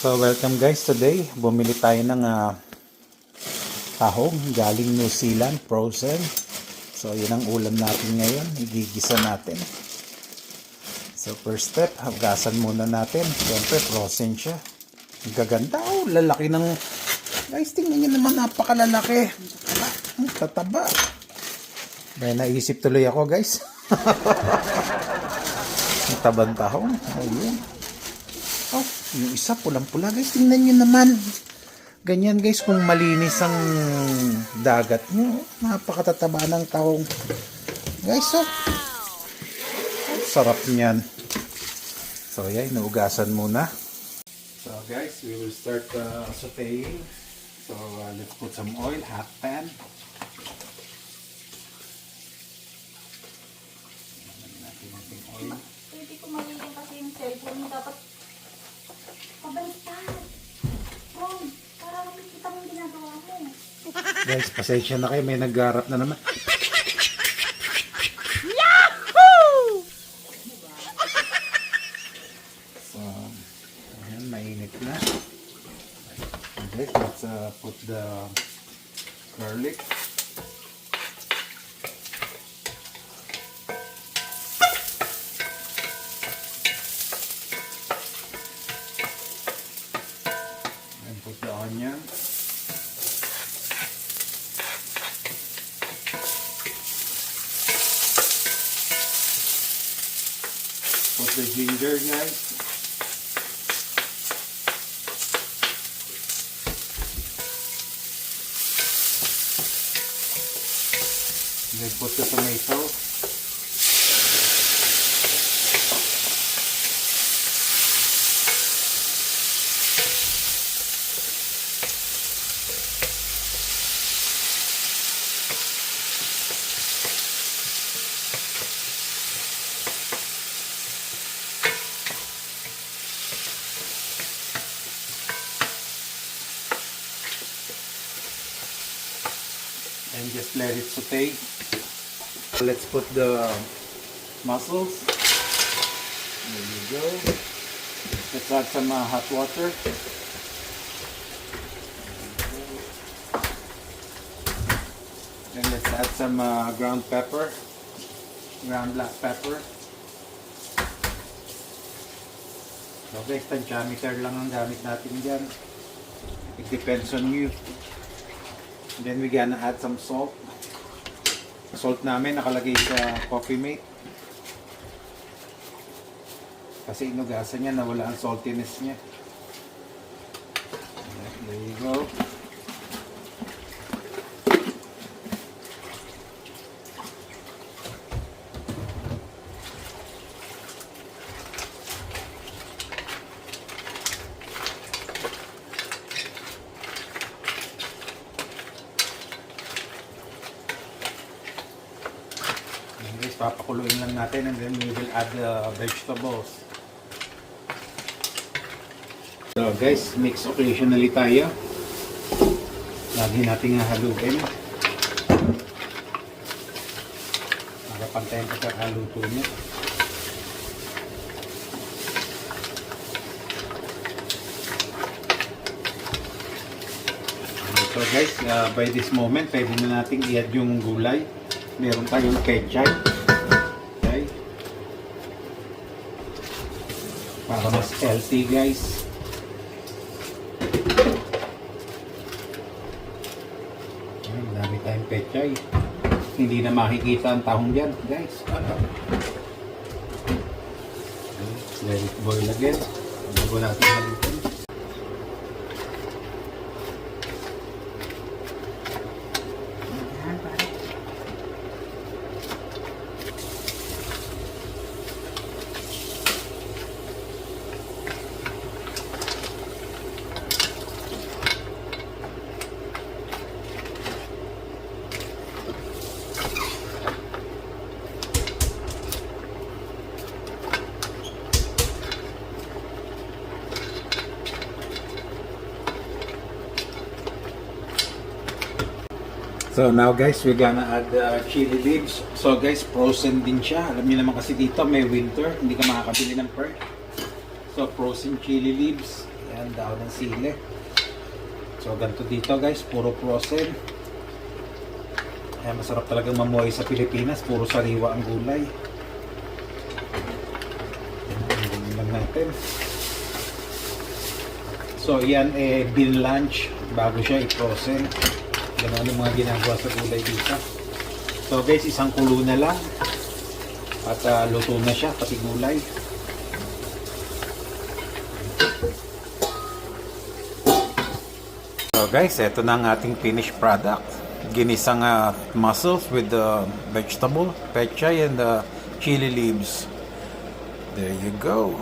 So welcome guys, today bumili tayo ng tahong galing New Zealand, frozen. So yun ang ulam natin ngayon, igigisa natin. So first step, hugasan muna natin. Siyempre frozen siya. Ang gaganda, oh, lalaki ng guys, tingnan nyo naman, napakalalaki. Ang tataba. May naisip tuloy ako guys. Ang tabang tahong, ayun. Oh, yung isa pulang-pula guys, tingnan nyo naman. Ganyan guys, kung malinis ang dagat nyo, napakatataba ng tahong. Guys, oh. Sarap niyan. So yan, inuugasan muna. So guys, we will start sauteing. So let's put some oil, hot pan. Natin oil. Pwede ko malitin kasi yung cellphone mo dapat pabaliktad. Ron, para makikita mo yung ginagawa mo. Guys, pasensya na kayo, may naggarap na naman. Yahoo! So, ayan, mainit na. Okay, let's put the garlic. And put the onion. Put the ginger, guys. Then put the tomato. And just let it saute. Let's put the mussels. There you go. Let's add some hot water. And let's add some ground pepper, ground black pepper. So guys, tansyameter lang ang gamit natin dyan. It depends on you. And then we gonna add some salt. Salt namin nakalagay sa Coffee Mate. Kasi inugasan niya, nawala ang saltiness niya. There you go. Papakuluin lang natin and then we will add the vegetables. So guys, mix occasionally tayo. Lagi natin haluin. Para pantay ang pagkakaluto niya. So guys, by this moment, pwede na natin i-add yung gulay. Meron tayong ketchup. Para mas healthy guys. Ay, dami tayong pechay. Hindi na makikita ang tahong dyan guys. Let it boil again. Bago natin halutin. So now guys, we're gonna add chili leaves. So guys, frozen din siya. Alam niyo naman kasi dito may winter, hindi ka makakabili ng fresh. So frozen chili leaves. Ayan. Ang dahon ng sili. So, ganito dito guys, puro frozen. Kaya masarap talagang mamuhay sa Pilipinas, puro sariwa ang gulay. Ganyan lang natin. So, yan binlanch bago siya i-frozen. Ganun yung mga ginagawa sa gulay dito. So guys, isang kulo na lang. At luto na siya, pati gulay. So guys, ito na ang ating finished product. Ginisang mussels with the vegetable, pechay and the chili leaves. There you go.